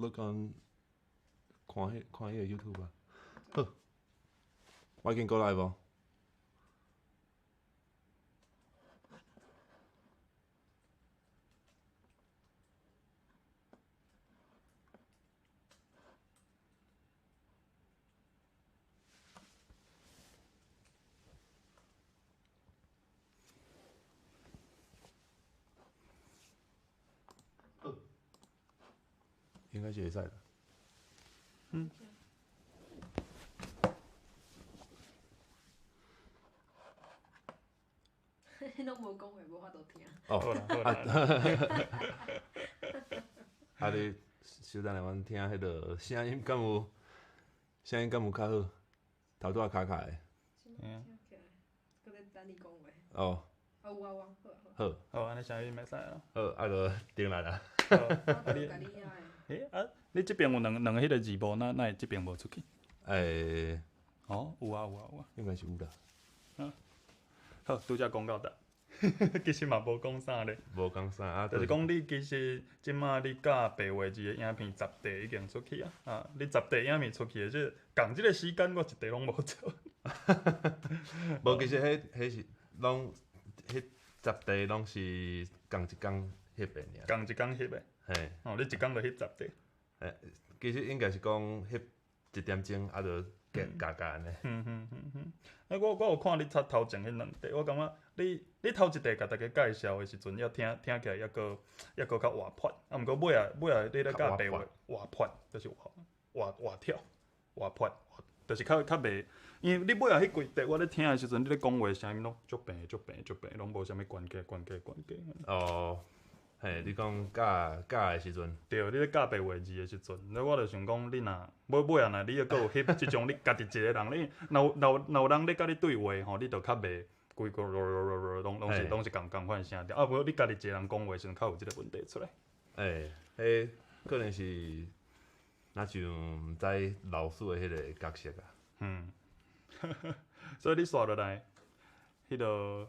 look on 看迄个 YouTube 啊。好，我已经过来无？应该是会使啦。拢无讲话，无法度听。哦，好啦，啊你稍等下，阮听迄个声音敢有较好？头拄仔卡卡的。嗯，听起来，搁咧等你讲话。哦，有啊，好啊，好，好，安尼声音袂使啦。好，啊就顶来啦。好，我都甲你遐的。你即边有两个迄个字无？那会即边无出去？哦，有啊有啊有啊。应该是有啦。好，拄则讲到呾，其实嘛无讲啥咧，无讲啥啊，就是讲你其实即马你教白话字的影片10地已经出去啊，你10地影片出去的，即共即个时间我一地拢无做。无，其实迄是拢迄10地拢是共一工翕的尔。共一工翕的，嘿，你一工就翕10地。其实应该是讲翕1点钟，啊就加安尼。我有看你插头前迄2地，我感觉你头一地甲大家介绍的时阵，要听起来抑个较活泼，毋过尾仔你咧教白话活泼，就是活跳活泼，就是较袂，因为你尾仔迄几地我咧听的时阵，你咧讲话声音拢足平，拢无啥物关键。哦，嘿，你讲教的时阵，对，你咧教白话字的时阵，那我就想讲，你若尾仔你又搁有翕即种你家己一个人，你若有人咧甲你对话吼，你就较袂规个拢是共款声调。无你家己一个人讲话时阵，较有即个问题出来。迄可能是若像毋知老师的迄个角色啊。所以你刷落来，迄个。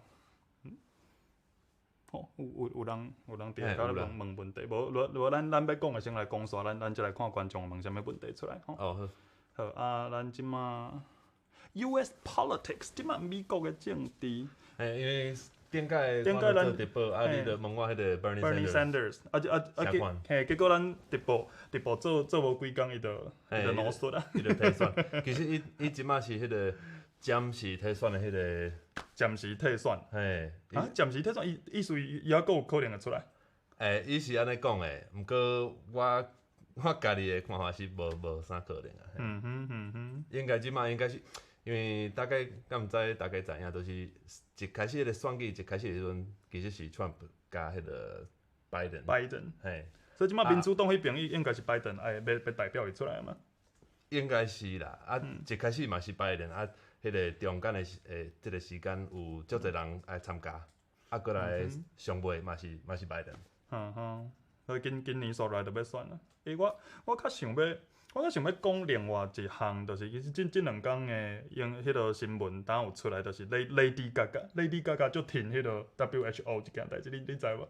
哦，有人伫下甲问问题，无咱要讲的先来讲煞，咱就来看观众问啥物问题出来吼。哦好啊，咱即马 U.S. politics 即马美国的政治。因为顶届咱做直播，你就问我迄个 Bernie Sanders，结果咱直播做无几工，伊就攞输啊。伊就退选。其实伊即马是迄个暂时退选的迄个。暂时退选。嘿。暂时退选，意思伊还佫有可能会出来。伊是安尼讲的，毋过我家己的看法是无啥可能啊。应该即马应该是，因为大概敢毋知大家知影，就是一开始迄个选举一开始的时阵，其实是 Trump 加迄个 Biden。嘿。所以即马民主党迄边应该是 Biden 要代表伊出来嘛。应该是啦，一开始嘛是 Biden，迄个中间的即个时间有足侪人爱参加，过来上尾嘛是 Biden。所以今年刷来就要选啦。我较想要讲另外一项，就是其实即两工的用迄个新闻当有出来，就是 Lady Gaga 就挺迄个 WHO 一件代志，你知无？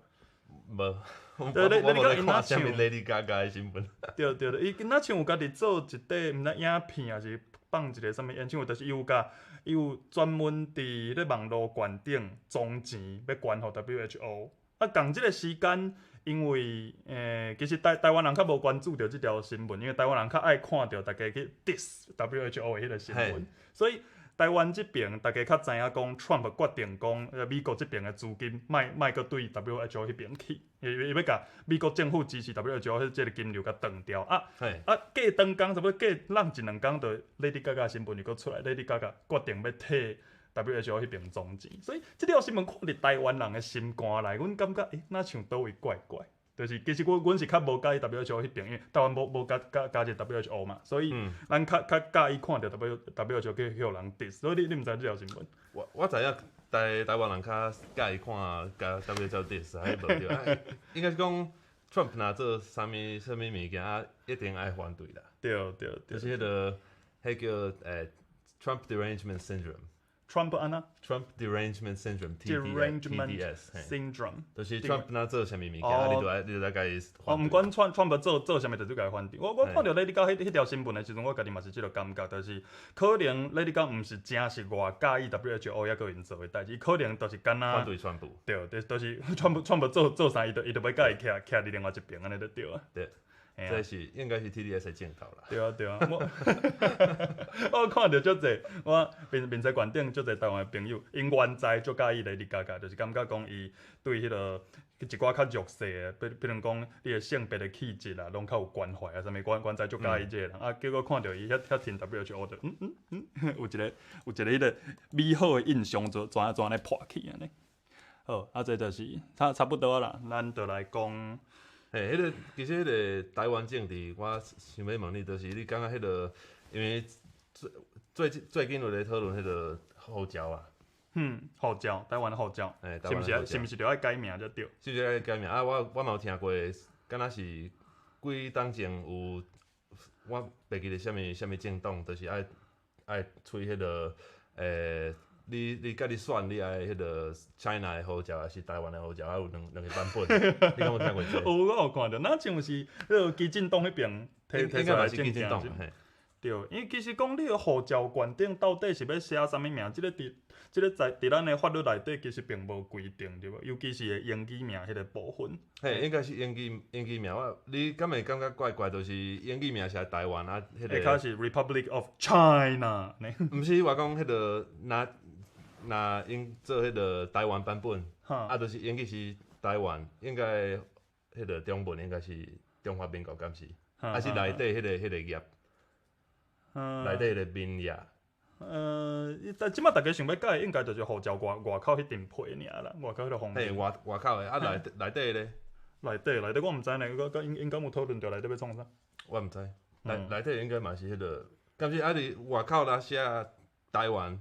无，我对你无咧因仔看啥物唱 Lady Gaga 的新闻。对，伊今仔像有家己做一块毋知影片，还是放一个啥物演唱会，就是伊有专门伫咧网络观顶装钱要捐互 WHO。共即个时间，因为其实台湾人较无关注到即条新闻，因为台湾人较爱看到大家去 diss WHO 的迄个新闻，所以台湾即边大家较知影讲 Trump 决定讲，美国即边的资金莫搁对 WHO 迄边去，伊要甲美国政府支持 WHO 即个金流甲断掉隔长工差不多隔浪1-2工，就 Lady Gaga 新闻就搁出来 ，Lady Gaga 决定要替 WHO 迄边装钱，所以即条新闻看伫台湾人的心肝内，阮感觉哪像倒位怪怪。就是其实阮是较无介意 WHO 迄边，因为台湾无加入 WHO 嘛，所以咱较介意看到 WHO 去互人 diss， 所以你毋知即条新闻？我知影台湾人较介意看加 WHO diss， 还无对。应该是讲 Trump 若做啥物物件，一定爱反对啦。对，就是迄个叫Trump derangement syndrome。Trump 安那 Trump derangement syndrome derangement TDS， syndrome，就是 Trump 那做啥物物件，你就来甲伊。毋管 Trump 做啥物，就是甲伊反对。我看到Lady Gaga 迄条新闻的时阵，我家己嘛是即个感觉，就是可能Lady Gaga 毋是真是偌介意 WHO 抑个因做诶代志，可能就是敢若反对川普。对，就是Trump 做啥，伊就要甲伊徛伫另外一边，安尼就对啊。对。这是应该是 TDS 的镜头啦。对啊，我看到足侪，我面册馆顶足侪台湾的朋友，因原在足介意Lady Gaga，就是感觉讲伊对迄个一寡较弱势的，比如讲你的性别的气质啦，拢较有关怀啊，啥物原在足介意即个人啊，结果看到伊遐挺 WHO 的，有一个迄个美好的印象就怎尼破去安尼。好，这就是差不多啦，咱就来讲。其实迄个台湾政治，我想要问你，就是你感觉迄个，因为最近有咧讨论迄个护照啊。护照，台湾的护照，是毋是着爱改名才对？是毋是爱改名啊？我嘛有听过，敢若是几当前有，我袂记得啥物政党，就是爱吹迄个你甲你选，你爱迄个 China 的护照，还是台湾的护照，还有两个版本。你敢有听过这？有，我有看到，那像是迄个基进党迄边提出来政见。对，因为其实讲你个护照原顶到底是要写啥物名，即个在咱的法律内底其实并无规定，对无？尤其是英语名迄个部分。应该是英语名。你敢会感觉怪怪？就是英语名是台湾啊，迄个。下骹是 Republic of China 呢？毋是，我讲迄个那因做迄个台湾版本，就是英语是台湾，应该迄个中文应该是中华民国，敢是？还是内底迄个业？内底迄个民业。但即摆大家想要改，应该就是护照外口迄张皮尔啦，外口迄个封面。外口的内底咧？内底我毋知呢，应该有讨论着内底要创啥？我毋知，内底应该嘛是迄个，敢是你外口若写台湾，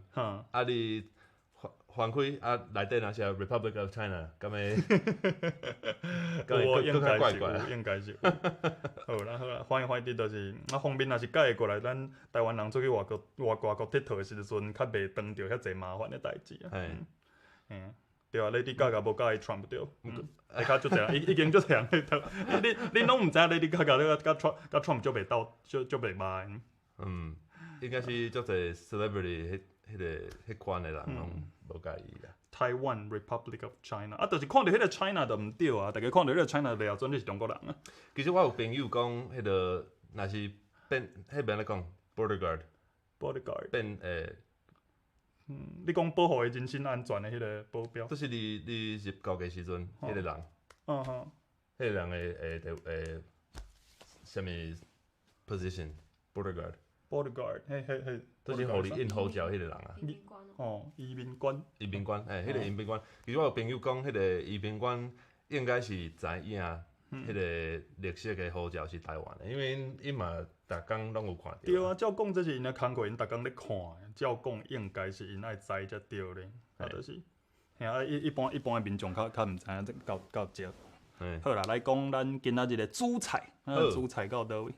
你翻开内底若写 Republic of China， 敢会？我应该是。好啦，反正就是方面若是改过来，咱台湾人出去外国佚佗的时阵，较袂遇着遐济麻烦的代志啊。对啊 ，Lady Gaga 无介意 Trump 对，下骹足侪人，已经足侪人喺度。你拢毋知 Lady Gaga 甲 Trump 足袂斗，足袂歹。应该是足侪 celebrity 迄款的人拢无介意啦。Taiwan Republic of China 就是看到迄个 China 就毋对啊，大家看到迄个 China 了，准你是中国人啊。其实我有朋友讲，迄个若是变迄边咧讲 border guard 变你讲保护伊人身安全的迄个保镖，就是你入国的时阵，迄个人，迄个人的什么 position border guard，嘿，就是互你印护照迄个人啊。移民官，迄个移民官。其实我有朋友讲，迄个移民官应该是知影，迄个绿色的护照是台湾的，因为伊嘛逐工拢有看到。对啊，照讲这是因的工课，因逐工咧看的，照讲应该是因爱知才对咧，就是。一般的民众较毋知影，够少。好啦，来讲咱今仔日的主菜，主菜到倒位？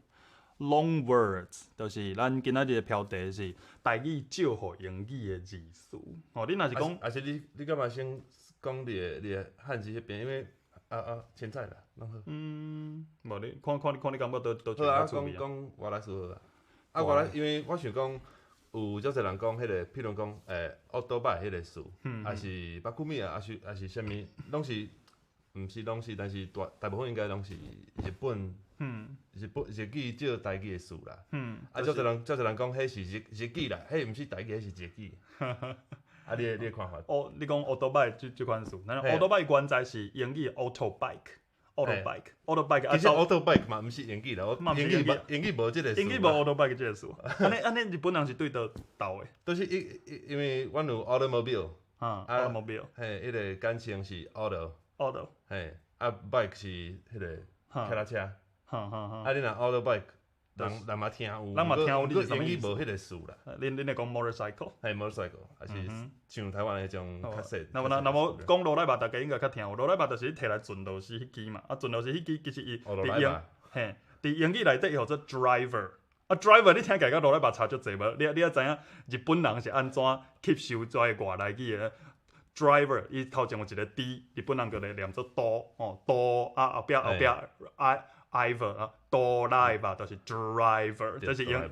Long words 就是咱今仔日的标题是台语少互英语的字词。你若是讲，还是你干嘛先讲你的汉字迄边？因为凊彩啦，拢好。无你看你感觉都好啊，讲外来词好啊。外来，因为我想讲有足侪人讲迄个，譬如讲奥多拜迄个词，还是巴古米啊，还是啥物，拢是，毋是拢是，但是大部分应该拢是日本。 日语照台语的词啦，足侪人讲迄是日语啦，迄毋是台语，迄是日语。你的看法？你讲 auto bike 即款词，咱 auto bike 原在是英语 auto bike。其实 auto bike 嘛，毋是英语啦，英语无即个词。英语无 auto bike 即个词。安尼日本人是对倒斗的。都是因为阮有 automobile。automobile。迄个简称是 auto。bike 是迄个脚踏车。 你若 auto bike， 人嘛听有，人嘛听有，你是啥物意思？无迄个词啦。恁咧讲 motorcycle， motorcycle， 还是像台湾迄种卡式。那么讲罗莱巴，大家应该较听有。罗莱巴就是摕来转导式迄支嘛，转导式迄支其实伊伫英语内底叫做 driver， driver 你听起来落来目差足济无？你也知影日本人是安怎吸收这外来语的 driver？ 伊头前有一个 D， 日本人叫咧念做多哦多啊后壁 iver 啊多 live 啊，就是 driver，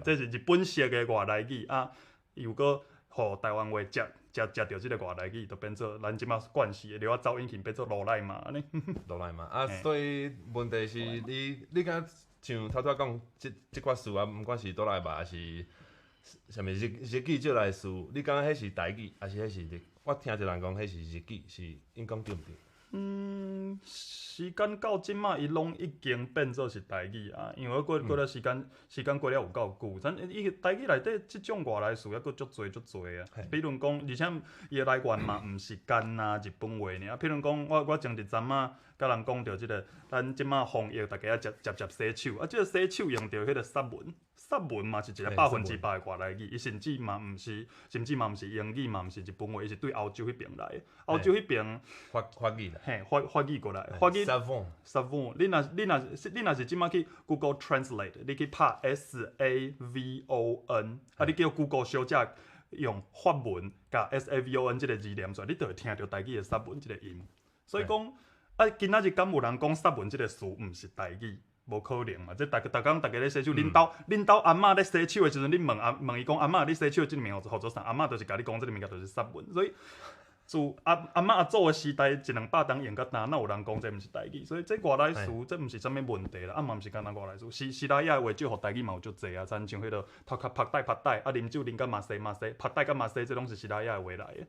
这是日本式的外来语啊。又搁互台湾话食着即个外来语，就变做咱即马惯势的，了走引擎变做罗赖嘛安尼。罗赖嘛啊，所以问题是你敢像头拄讲即款事啊，毋管是倒来吧，还是啥物日语借来事，你感觉迄是台语，还是迄是日？我听一人讲迄是日语，是因讲对毋对？时间到即马，伊拢已经变做是台语啊，因为过了时间过了有够久，咱伊台语内底即种外来词抑佫足侪啊。比如讲，而且伊的来源嘛，毋是干啊日本话尔。比如讲，我前一阵仔甲人讲着即个，咱即马防疫，大家接洗手，即个洗手用着迄个杀文嘛是一个100%的外来语，伊甚至嘛毋是英语嘛毋是日本话，伊是对欧洲迄边来的。欧洲迄边法语啦，嘿，法语过来，法语。savon， 你若是即马去 Google Translate， 你去拍 SAVON， 啊，你叫 Google 小姐用法文甲 SAVON 即个字念出来，你就会听到台语的 savon 即个音。所以讲，啊，今仔日敢有人讲 savon 即个词毋是台语？无可能嘛！即逐工大家咧洗手，恁兜阿嬷咧洗手的时阵，你问伊讲阿嬷你洗手即个名号做啥？阿嬷就是甲你讲即个物件就是杀文，所以自阿嬷阿祖的时代100-200当用到呾，哪有人讲这毋是台语？所以这外来词这毋是啥物问题啦，嘛毋是干那外来词，时来也话少，互台语嘛有足济啊，像迄落头壳拍带，啊啉酒啉甲嘛西，拍带甲嘛西，这拢是时来也话来的。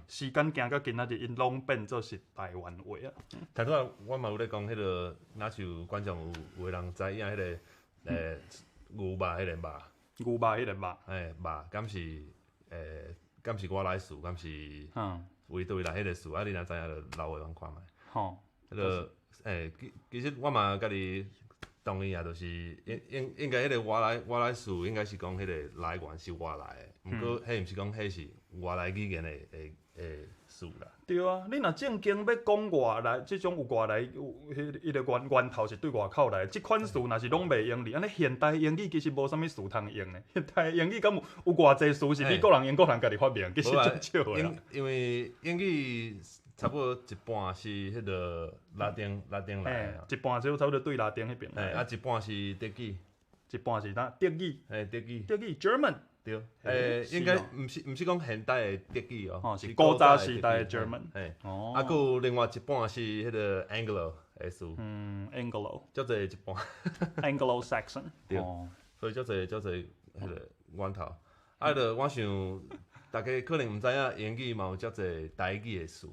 时间行到今仔日，因拢变做是台湾话啊。头拄仔我嘛有咧讲迄落，若像观众有个人知影迄个牛肉迄个肉，牛肉迄个肉，肉敢是外来词，敢是为对来迄个词啊？你若知影就留下通看觅。吼，迄落其实我嘛甲你同意啊，就是应该迄个外来词应该是讲迄个来源是外来的，毋过迄毋是讲迄是外来语言的词啦。对啊，你若正经要讲外来，即种有外来伊个源头是对外口来，即款词若是拢袂用哩，安尼现代英语其实无啥物词通用的。现代英语敢有偌济词是美国人、英国人家己发明，其实足少啦。因为英语差不多一半是迄个拉丁来的，一半就差不多对拉丁迄边。啊，一半是德语，一半是德语。德语 German。对，应该毋是讲现代的德语哦，是古早时代的 German。哦，啊，有另外一半是迄个 Anglo 的词。Anglo， 足侪一半。Anglo-Saxon。对，所以足侪迄个源头。啊，就我想，大家可能毋知影英语嘛有足侪台语的词。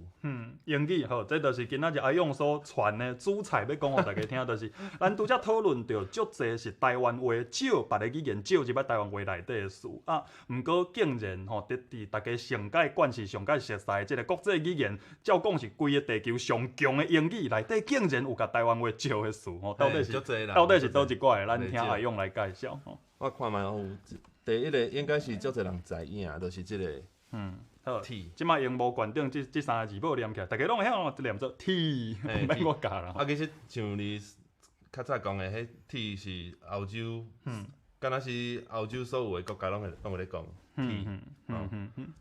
英语好，这就是今仔日阿勇所传的主菜，要讲互大家听，就是咱拄则讨论到足侪是台湾话少，别个语言少入台湾话内底的词啊。毋过竟然吼，伫大家上届惯是上届熟悉的即个国际语言，照讲是规个地球上强的英语内底，竟然有甲台湾话少的词吼，到底是倒一寡的？咱听阿勇来介绍吼。我看觅有第一个应该是足侪人知影，就是即个。好，即马荧幕悬顶即3个字母念起来，大家拢会晓念做 T， 毋免我教啦。啊，其实像你较早讲的，迄 T 是欧洲，敢若是欧洲所有的国家拢会咧讲 T。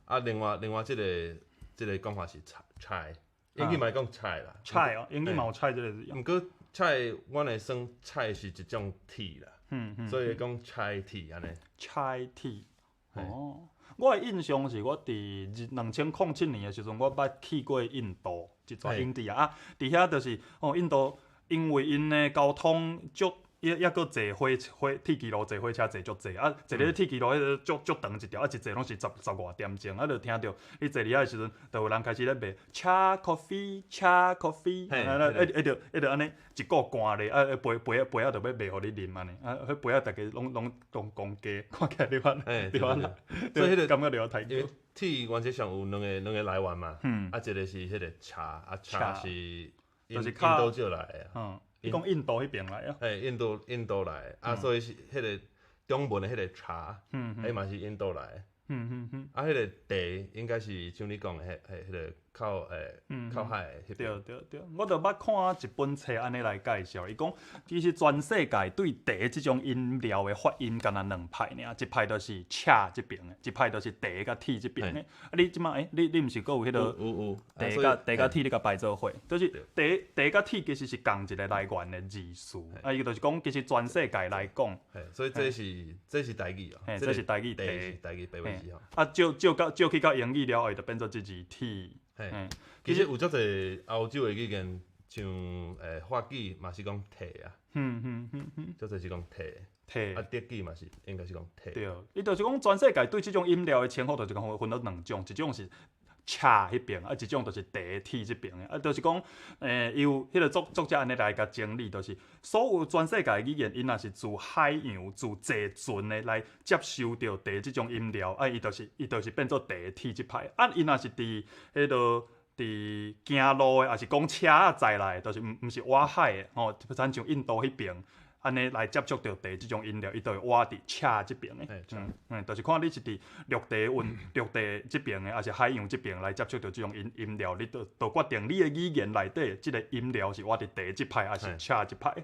啊，另外即个讲法是菜，英语嘛讲菜啦。菜哦，英语嘛有菜即个字。毋过菜，阮会算菜是一种 T 啦，所以讲菜 T 安尼。菜 T， 哦。我的印象是我伫2007年的时阵，我捌去过印度一撮印地啊，伫遐就是印度，因为因的交通足抑佫坐铁轨路坐火车坐足济啊，坐咧铁轨路迄个足长一条，啊一坐拢是十外点钟，啊就听到你坐伫遐的时阵，就有人开始咧卖茶 coffee， 迄着安尼一个罐咧，啊杯仔就要卖互你啉安尼，啊迄杯仔大家拢公家，看起来你看啦，所以迄个感觉就太因为铁原则上有两个来源嘛，啊一个是迄个茶，啊茶是印度借来的。你讲印度迄边来啊？印度来啊，所以是迄个中文的迄个茶，迄嘛是印度来。啊，迄个茶应该是像你讲的迄个靠靠海迄边。对，我著捌看一本册安尼来介绍，伊讲其实全世界对茶即种饮料的发音，敢若两派尔，一派就是茶即边的，一派就是茶甲铁即边的。啊，你即摆你毋是阁有迄个有茶甲铁你甲摆做伙，就是茶甲铁其实是共一个来源的字词，啊，伊就是讲其实全世界来讲，所以这是台语哦，这是台语茶，是台语白话字吼。啊，照去到英语了后，就变做一字铁。其实有足侪欧洲的语言，像法语嘛是讲摕啊，足侪是讲摕，啊德语嘛是应该是讲摕。对，伊就是讲全世界对即种饮料的称呼，就是讲分了两种，一种是茶迄边，啊一种就是茶铁即边的，啊就是讲有迄个作者安尼来甲整理，就是所有全世界的语言，因若是自海洋、自济船的来接收到茶即种饮料，啊伊就是变做茶铁即派，啊因若是伫迄个伫行路的，也是讲车啊载来的，就是毋是挖海的，吼，咱像印度迄边。安尼来接触到茶即种饮料，伊就会挖伫车即边的，就是看你是伫陆地即边的，还是海洋即边来接触到即种饮料，你就决定你的语言内底即个饮料是挖伫茶即派，还是车即派。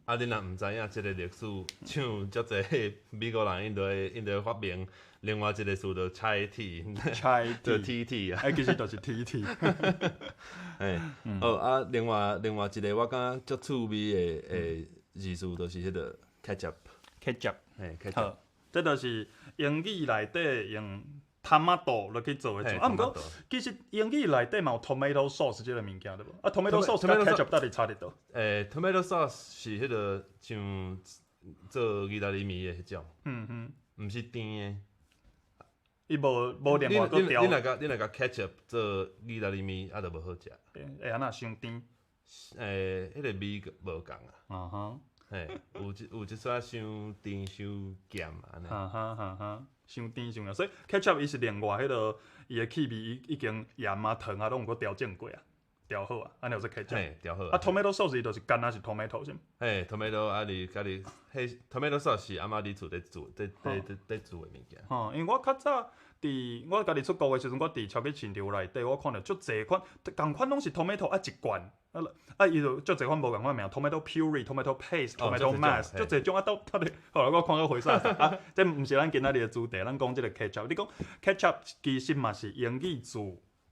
啊，你若毋知影即个历史，像足侪美国人因就发明另外一个词就菜铁，就 TT 啊，其实就是 TT。啊，另外一个我感觉足趣味的字词就是迄个 ketchup， 好，这就是英语内底用 tomato 落去做的。啊，毋过其实英语内底嘛有 tomato sauce 即个物件对无？啊 ，tomato sauce 甲 ketchup 到底差伫倒？tomato sauce 是迄个像做意大利面的迄种，毋是甜的。伊无另外个调。你若甲 ketchup 做意大利面，啊，就无好食。会安那伤甜？迄个味无共啊。有一撮伤甜伤咸安尼。伤甜伤咸，所以 ketchup 伊是另外迄个伊的气味已经盐啊糖啊拢有搁调整过啊，调好啊，安尼就是 ketchup。调好。啊 ，tomato sauce 伊就是干那是 tomato 先。tomato 啊，你迄 tomato sauce 是阿妈你厝伫煮的物件。因为我较早我家己出国的时阵，我伫超级市场内底，我看到足侪款，共款拢是 tomato 啊一罐，伊就足侪款无共款名 ，tomato puree、tomato paste、tomato mass， 足侪种啊到底，后来我看到回啥啊？这毋是咱今仔日的主题，咱讲即个 ketchup。你讲 ketchup 其实嘛是英语字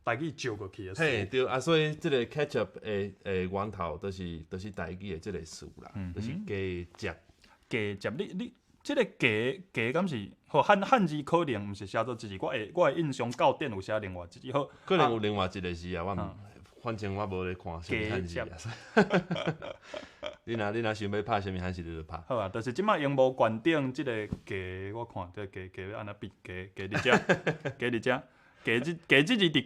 台语招过去的。对啊，所以即个 ketchup 的源头都是台语的即个词啦，就是加接你。即个加敢是，吼汉字可能毋是写做一字，我会印象到顶有写另外一字，好。可能有另外一个字啊，反正我无咧看啥物汉字啊。你若想要拍啥物汉字，你就拍。好啊，就是即摆荧幕观顶即个加，我看这加要安怎变加伫遮，加伫遮。加即字伫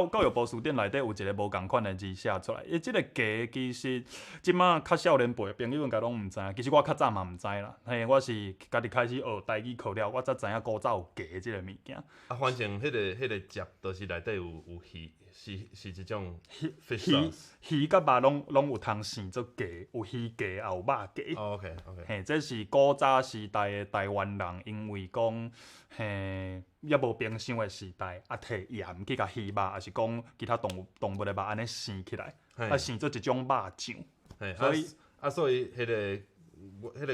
教育部书店内底有一个无共款的字写出来。即个加其实即摆较少年辈朋友应该拢毋知影，其实我较早嘛毋知啦。我是家己开始学台语课了，我才知影古早有加即个物件。啊，反正迄个汁就是内底有鱼，是一种鱼甲肉拢有通生做加，有鱼加也有肉加。OK。这是古早时代的台湾人，因为讲也无冰箱的时代，啊，摕盐去甲鱼肉，还是讲其他动物的肉安尼生起来，啊，生做一种肉酱。所以迄个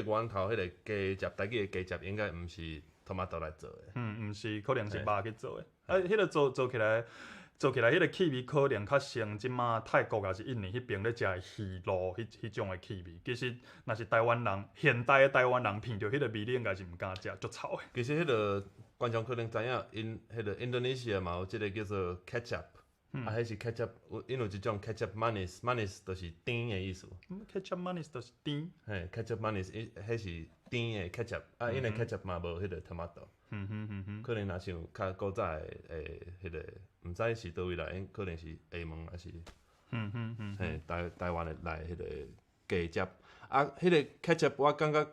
源头，迄个加汁，台语的加汁应该毋是 tomato 来做的。毋是，可能是肉去做的。啊，迄个做起来，迄个气味可能较像即马泰国也是印尼迄边咧食鱼露迄种的气味。其实，若是台湾人，现代的台湾人闻到迄个味，你应该是毋敢食，足臭的。其实迄个观众可能知影，迄个 Indonesia 嘛有即个叫做 ketchup，迄是 ketchup， 因有一种 ketchup manis 就是甜的意思。ketchup manis 就是甜。ketchup manis 迄是甜的 ketchup， 啊，因为 ketchup 嘛无迄个 tomato。可能若像较古早的迄个，毋知是倒位来，可能是厦门还是台湾的来迄个加汁。啊，迄个 ketchup 我感觉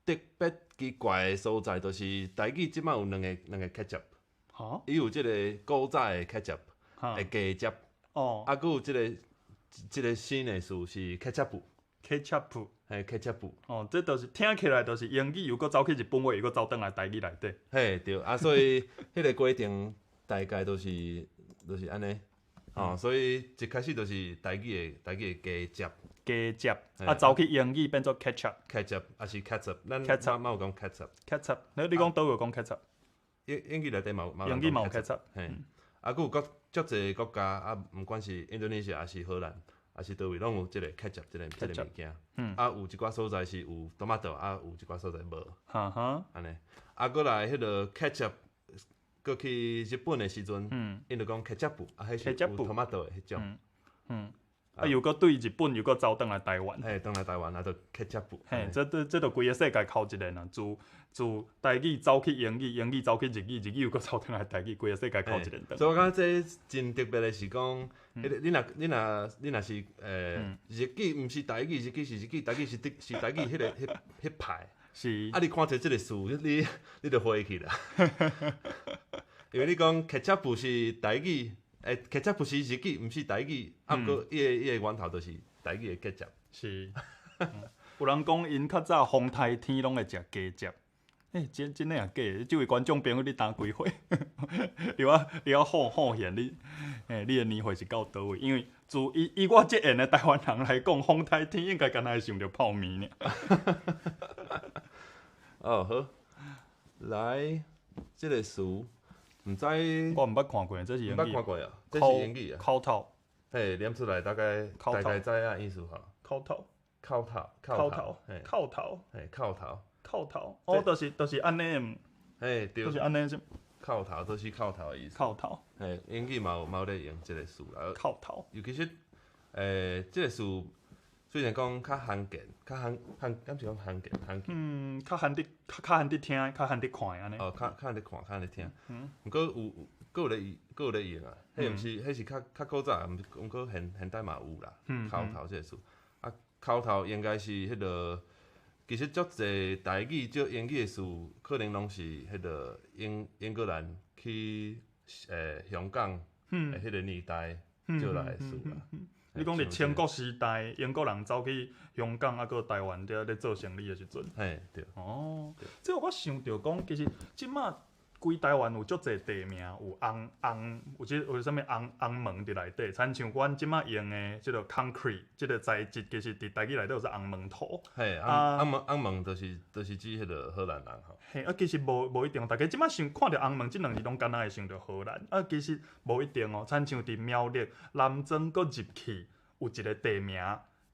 特别奇怪的所在，就是台语即摆有两个 ketchup， 伊有即个古早的 ketchup 的加汁，啊，佮有即个新的词是 ketchup。ketchup， 这就是听起来就是英语又搁走去日本话，又搁走转来台语内底。对，啊，所以迄个过程大概都是安尼。哦，所以一开始就是台语的加加接，啊走去英语变做 catch up， 还是 catch up， 咱嘛有讲 catch up， 你讲倒有讲 catch up， 英语内底嘛英语嘛有 catch up， 嘿，啊，佫有足侪国家啊，毋管是印度尼西亚还是荷兰，还是倒位，拢有即个 catch up 即个物件。啊，有一寡所在是有 tomato， 啊，有一寡所在无。哈哈，安尼。啊，佫来迄个 catch up， 佫去日本的时阵，因就讲 catch up， 啊，迄是有 tomato 的迄种。啊，又佫对日本又佫走转来台湾。嘿，转来台湾啊，就 catch up。嘿，这就规个世界靠一个呐，自台语走去英语，英语走去日语，日语又佫走转来台语，规个世界靠一个。所以我感觉这真特别的是讲，你若是日语毋是台语，日语是日语，台语是台语迄派。是。啊，你看着即个词，你就回去啦。因为你讲 catch up 是台语。catch up 是日语，毋是台语，啊，毋过伊个源头就是台语的 catch up。是，有人讲因较早风台天拢会食鸡汁，真诶也假？这位观众朋友你当几岁？你要好现你的年岁是到倒位？因为以我这样的台湾人来讲，风台天应该敢若会想着泡面呢。哦好，来，这个词。毋知我毋捌看过，这是英语。毋捌看过啊，这是英语啊。口头。嘿，念出来大概知影意思吼。口头。靠头。嘿，靠头。靠头。哦，就是安尼。嘿，对。就是安尼是。靠头都是靠头的意思。靠头。嘿，英语嘛有咧用即个词啦。靠头。尤其是即个词虽然讲较罕见，敢是讲罕见。较罕得听，较罕得看安尼。哦，较罕得看，较罕得听。毋过有咧用啊，迄是较古早，毋过现代嘛有啦。口头即个词，啊，口头应该是迄个，其实足侪台语、足英语的词，可能拢是迄个英格兰去香港的迄个年代借来的词啦。你讲伫清国时代，英国人走去香港啊，搁台湾咧做生意的时阵，嘿，对。哦，这我想着讲，其实即马规台湾有足侪地名，有有啥物红门伫内底，亲像阮即马用的即个 concrete， 即个材质其实伫台语内底有是红门土。嘿，红门就是指迄个荷兰人吼。嘿，其实无一定，大家即马看着红门即两字，拢敢若会想着荷兰，其实无一定哦。亲像伫苗栗南庄搁入去有一个地名。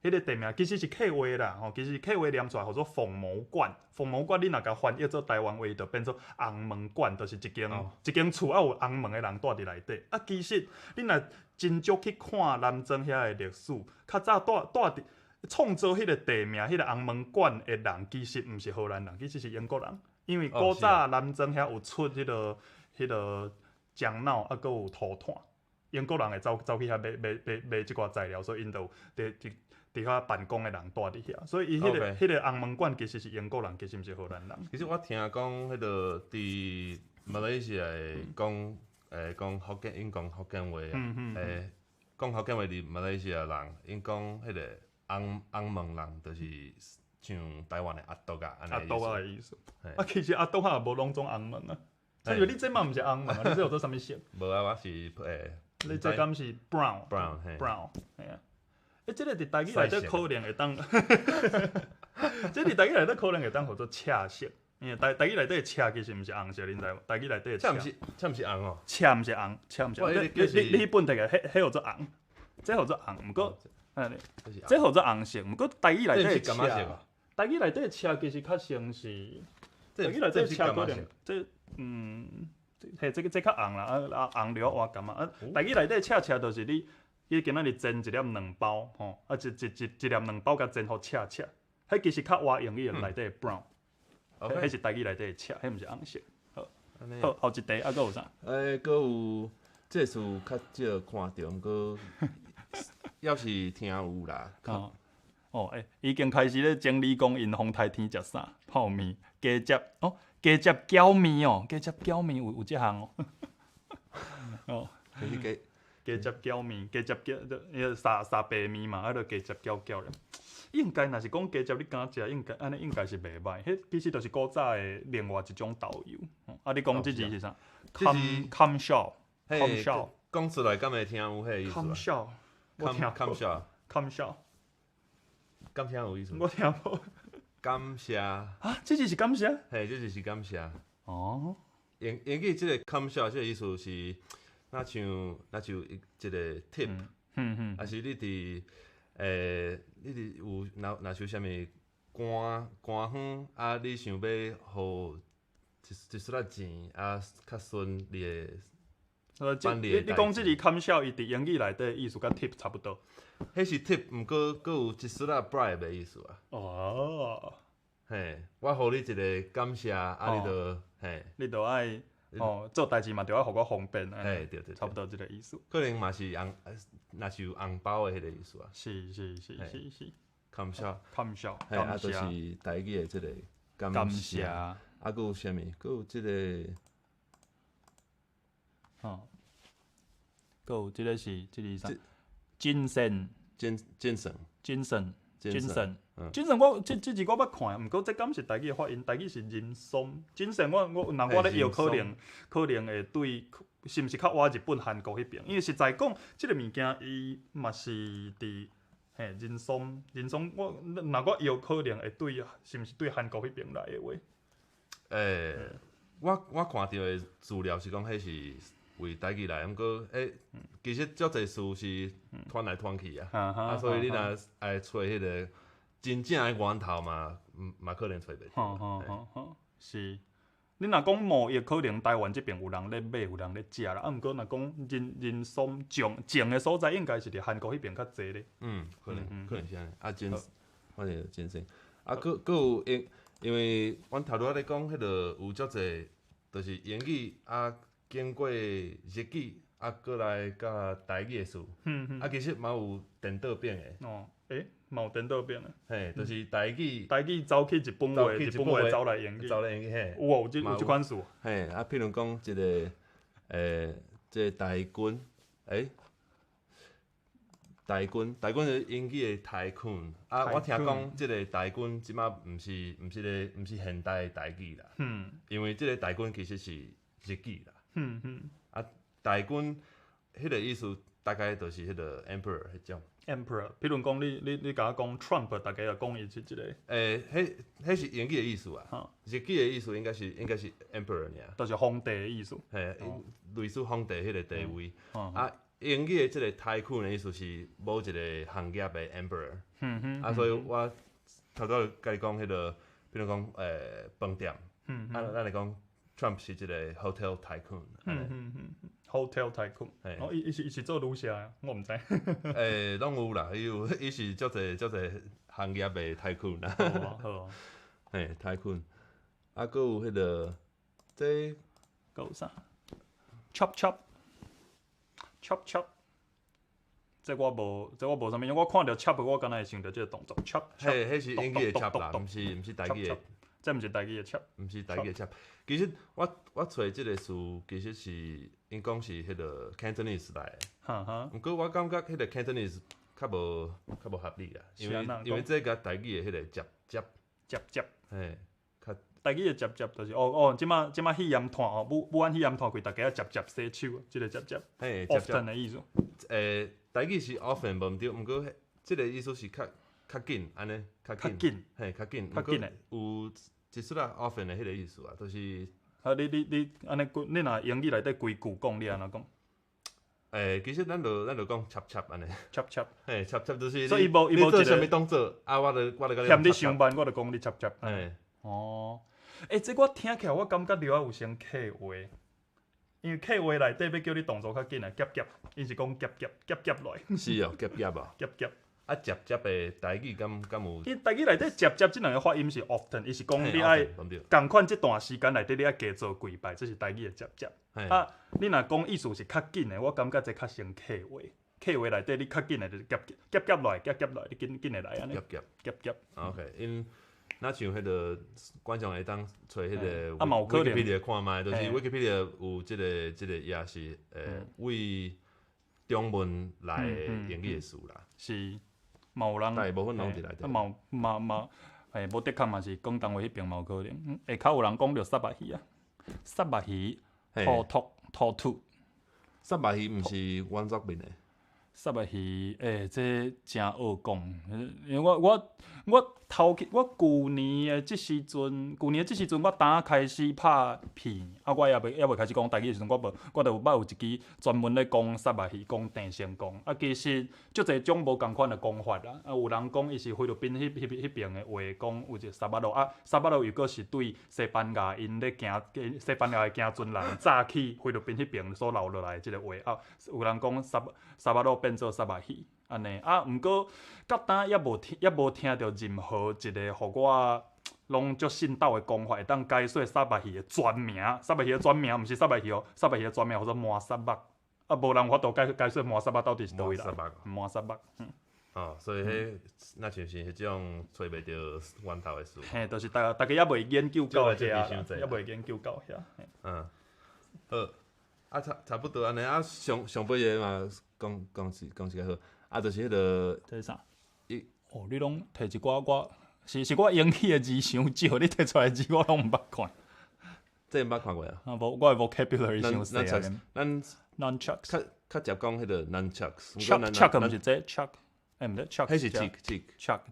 迄个地名其实是客话啦，其实客话念出来叫做凤毛馆。凤毛馆你若甲翻译做台湾话，就变做红门馆，就是一间厝啊有红门的人住伫内底。其实你若真足去看南庄遐的历史，较早住伫创造迄个地名、迄个红门馆的人，其实毋是荷兰人，其实是英国人。因为古早南庄遐有出迄个樟脑，搁有土炭，英国人会走去遐买即寡材料，所以因就伫遐办公的人住伫遐，所以伊迄个红门馆其实是英国人，其实毋是荷兰人。其实我听讲，迄个伫马来西亚讲福建，因讲福建话啊，讲福建话伫马来西亚人，因讲迄个红门人，就是像台湾的阿斗啊，阿斗啊的意思。其实阿斗也无拢种红门啊。因为你这嘛毋是红门啊，你这有做啥物色？无啊，我是你这敢是 brown， 嘿啊。这个伫台语内底可能会当，这伫台语内底可能会当叫做赤色，因为台语内底的赤其实毋是红色，恁知无？台语内底的赤毋是红哦，赤毋是红，赤毋是红。你迄本摕个，迄叫做红，这叫做红。毋过，这叫做红色。毋过台语内底的赤，台语内底的赤其实较像是，台语内底的赤可能，这较红啦，红了换感啊。台语内底的赤就是你。伊今仔日煎一粒两包，吼，一粒两包甲煎互赤，迄其实较活英语内底的 brown， 迄是台语内底的赤，迄毋是红色。好，后一题啊，搁有啥？搁有这个词较少看到，毋过要是听有啦。已经开始咧整理讲因风台天食啥，泡面、鸡汁鸡汁饺面鸡汁饺面有这项哦。鸡汁饺面，鸡汁沙白面嘛，就鸡汁饺了。应该若是讲鸡汁你敢食，安尼应该是袂歹。迄其实就是古早的另外一种豆油。你讲这字是啥？Cum shell，讲出来敢会听有迄个意思啊？堪笑，我听堪笑，堪笑，敢听有意思？我听无。感谢，啊，这就是感谢。嘿，这就是感谢。哦，英语即个感谢，即个意思是，若像一个 tip，还是你伫你伫有若像啥物寒远啊，你想要互一撮仔钱啊，较顺利的办理的代志。你讲即个堪笑，伊伫英语内底意思甲 tip 差不多。迄是 tip， 毋过佫有一撮仔 bribe 的意思啊。哦，嘿，我互你一个感谢，啊，你就嘿，你着爱做代志嘛，着爱互我方便啊。嘿，对，差不多即个意思。可能嘛是若是有红包的迄个意思啊。是，感谢，堪笑，嘿，啊，就是台语的即个感谢，啊，佫有啥物？佫有即个，佫有即个是啥？精神，精神，我即字我捌看，毋过这敢是台语的发音，台语是人松。精神我若我咧摇，可能会对，是毋是较我日本、韩国迄边？因为实在讲，即个物件伊嘛是伫人松，我若我摇可能会对，是毋是对韩国迄边来的话？我看到的资料是讲，迄是为台语来，毋过其实足侪事是传来传去啊，所以你若爱找迄个真正的源头嘛可能找袂着。是。你若讲贸易，可能台湾这边有人咧买，有人咧食啦。毋过若讲人松种的所在，应该是伫韩国迄边较济咧。可能是安尼。啊，反正真生。啊，佫有因为阮头拄仔咧讲，迄个有足侪，就是英语啊，经过日语啊，过来甲台语的事。啊，其实嘛有颠倒变的。嘛有颠倒变的。嘿，就是台语走去日本话，日本话走来英语。嘿。有即款事。嘿，啊，譬如讲一个即个台军，台军是英语的台军。啊，我听讲即个台军即马毋是现代的台语啦。因为即个台军其实是日语啦。啊，台军迄个意思大概就是迄个 emperor 迄种。emperor， 譬如讲你甲我讲 Trump， 大家就讲伊是一个。迄是英语的意思啊。日语的意思应该是 emperor 尔。就是皇帝的意思。嘿，类似皇帝迄个地位。啊，英语的即个台军的意思是某一个行业的 emperor。啊，所以我头拄甲你讲迄个，比如讲饭店。啊，咱来讲 Trump 是一个 hotel tycoon。hotel tycoon。伊是做旅社啊，我毋知。拢有啦，伊是足侪行业的 tycoon 啦。好。嘿 tycoon， 啊，佫有迄个，佫有啥 ？chop。这我无啥物，因为我看到 chop， 我敢若会想到即个动作 chop。迄是英语的 chop 啦，毋是台语的。这毋是台语的 chop。毋是台语的 chop。其实我找即个词，其实是因讲是迄个 Cantonese 来的。毋过我感觉迄个 Cantonese 较无合理啦，因为这甲台语的迄个接。嘿，台语的接就是即马喜宴团武安喜宴团开，大家接洗手，即个接。嘿，often 的意思。台语是 often 无毋对，毋过即个意思是较紧安尼，较紧。嘿，较紧。的。有一撮仔 often 的迄个意思啊，就是。你安尼，你若英语内底规句讲，你安怎讲？其实咱就讲插安尼。插。嘿，插就是。所以伊无一个。你做啥物动作啊？我就甲你。嫌你上班，我就讲你插。嘿。这我听起来我感觉了有先客话，因为客话内底要叫你动作较紧啊，夹，伊是讲夹来。是哦，夹啊。夹。啊，接的台语敢有？伊台语内底接即两个发音是 often， 伊是讲你爱共款即段时间内底你爱加做几摆，这是台语的接。啊，你若讲意思是较紧的，我感觉这较像客话。客话内底你较紧的，就是夹来，你紧的来安尼。夹。OK， 因若像迄个观众会当找迄个 Wikipedia 看卖，就是 Wikipedia 有即个也是为中文来的英语的词啦。是。嘛有人，大部分拢伫内底。无的确嘛是广东话迄边嘛有可能，会较有人讲着沙巴鱼啊，沙巴鱼、土兔，沙白鱼毋是原住民的。沙白鱼，这真好讲，因为我头去，我旧年的即时阵，我刚开始拍片，我也未开始讲台语的时阵，我就捌有一支专门咧讲沙白鱼，讲定成功。其实足侪种无共款的讲法啦。有人讲伊是菲律宾迄边的话，讲有一个沙巴路沙巴路又阁是对西班牙因咧西班牙的行船人早去菲律宾迄边所留落来即个话有人讲沙巴路变做沙巴鱼。安尼毋过到呾也无听到任何一个互我拢足信道的讲法，会当解说沙白鱼的全名。沙白鱼的全名毋是沙白鱼哦，沙白鱼的全名叫做满沙目。无人法度解说满沙目到底是倒位来。满沙目。所以迄那像是迄种找袂着源头的事。嘿，就是大家也未研究到遐，也未研究到遐。好，差不多安尼上尾个嘛，讲是较好。就是迄个。这是啥？你拢摕一寡是我英语的字伤少，你摕出来的字我拢毋捌看。这毋捌看过啊？无，我的 vocabulary 伤细啊。咱 nunchucks。较常讲迄个 nunchucks。chuck 毋是这 chuck， 毋是 chuck。迄是 cheek。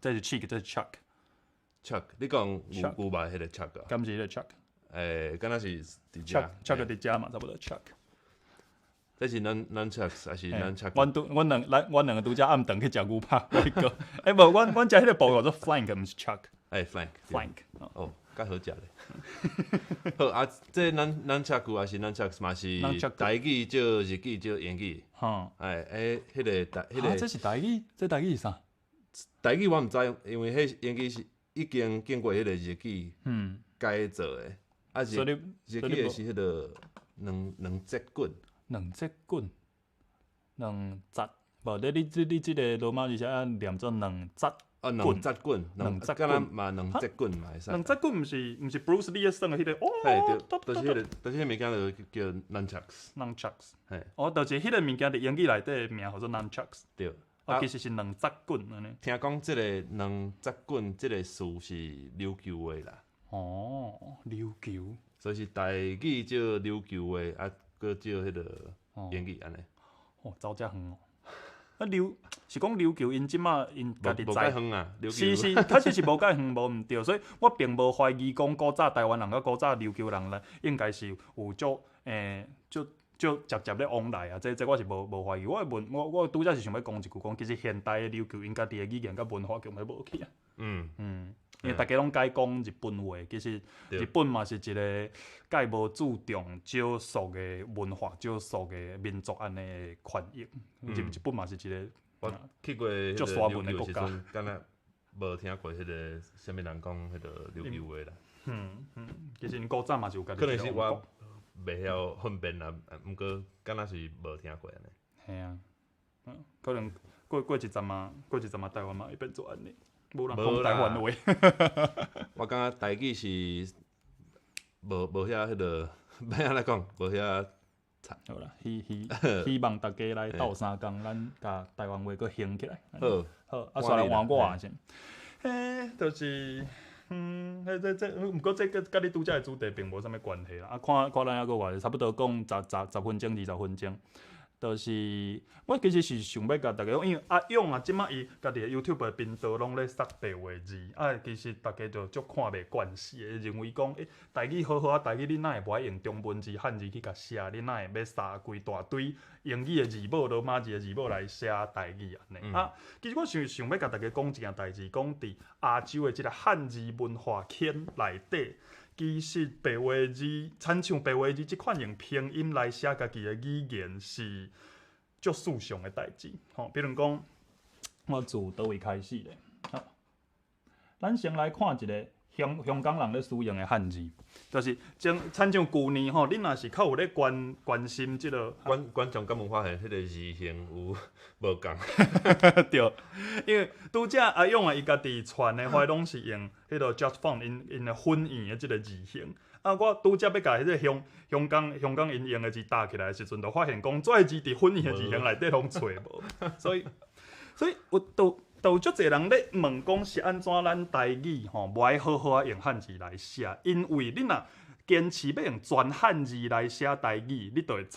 这是 cheek， 这是 chuck。chuck， 你讲牛排迄个 chuck 啊？敢是迄个 chuck？敢若是伫遮。chuck 伫遮嘛，差不多 chuck。这是 nunchucks 还是 nunchuck？阮两个拄则暗顿去食牛排，无，阮食迄个部叫做 flank， 毋是 chuck。flank。较好食咧。好啊，这 nunchuck 还是 nunchucks 嘛是台语叫日语叫英语。迄个。这是台语？这台语是啥？台语我毋知，因为迄英语是已经经过迄个日语改做诶。日语诶是迄个两节棍。两节棍，两节，无你即个罗马字写念做两节棍。两节棍，敢若嘛两节棍嘛会使。两节棍毋是 Bruce Lee 耍诶迄个就是迄物件就叫 nunchucks。嘿，就是迄个物件伫英语内底名叫做 nunchucks。对。其实是两节棍安尼。听讲即个两节棍即个词是琉球话啦。琉球。所以是台语叫琉球话搁照迄个英语安尼。走遮远哦。是讲琉球因即马因家己知。无介远啊，琉球。是，确实是无介远，无毋对，所以我并无怀疑讲古早台湾人甲古早琉球人咧，应该是有足直接咧往来啊。这我是无怀疑。我拄则是想要讲一句，讲其实现代的琉球因家己的语言甲文化根本无去啊。因为大家拢改讲日本话，其实日本嘛是一个介无注重少数的文化、少数的民族安尼的权益。日本嘛是一个我去过迄个琉球时阵，敢若无听过迄个啥物人讲迄个琉球话啦。其实因古早嘛是有家己。可能是我袂晓分辨啦，毋过敢若是无听过安尼。嘿啊，可能过一阵嘛，台湾嘛会变做安尼。无人讲台湾话。我感觉台语是无遐迄个，要安怎讲？无遐惨。好啦，希望大家来斗相共，咱甲台湾话搁兴起来。好，煞来换我啊先。就是，毋过这甲你拄则的主题并无啥物关系啦。看咱还搁话，差不多讲10分钟、20分钟。就是我其实是想要甲大家讲，因为阿勇即马伊家己的 YouTube 的频道拢咧杀白话字，其实大家就足看袂惯势的，认为讲台语好啊，台语你哪会无爱用中文字、汉字去甲写，你哪会要杀规大堆英语的字母、罗马字的字母来写台语安尼。其实我想要甲大家讲一件代志，讲伫亚洲的即个汉字文化圈内底。其实白话字，亲像白话字即款用拼音来写家己的语言是足事上的代志。比如讲，我自倒位开始咧？咱先来看一个香港人咧使用的汉字，就是亲像旧年你若是较有咧关心即个观众敢有发现迄个字形有无共？对，因为拄则阿勇伊家己传的话，拢是用迄个 just font 因的粉圆的即个字形。我拄则要甲迄个香港因用的字搭起来的时阵，就发现讲这字伫粉圆的字形内底拢找无，所以有都足侪人咧问讲是安怎咱台语无爱好啊用汉字来写，因为你若坚持要用全汉字来写台语，你就会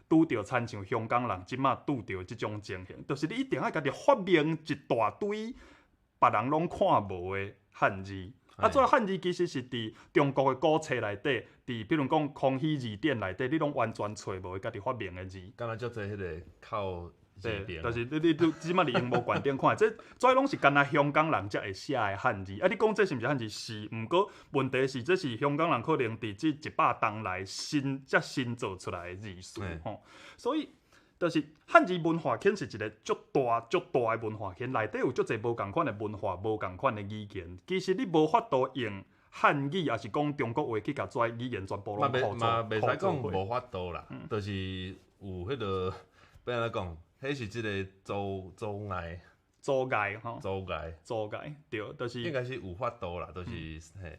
拄着亲像香港人即马拄着即种情形，就是你一定要家己发明一大堆别人拢看无的汉字。这汉字其实是伫中国的古册内底，比如讲康熙字典内底，你拢完全找无家己发明的字。敢若足侪迄个靠字典，就是你即马伫荧幕馆顶看，这拢是干那香港人才会写的汉字。你讲这是毋是汉字？是，毋过问题是这是香港人可能伫这100年来新做出来的字数吼，所以。就是汉字文化圈是一个足大的文化圈，内底有足侪无共款的文化、无共款的语言。其实你无法度用汉语，也是讲中国话去甲遮语言全部拢扩嘛袂使讲无法度啦，就是有迄个，要安怎讲？迄是即个阻碍吼，阻碍，对，就是应该是有法度啦，就是嘿。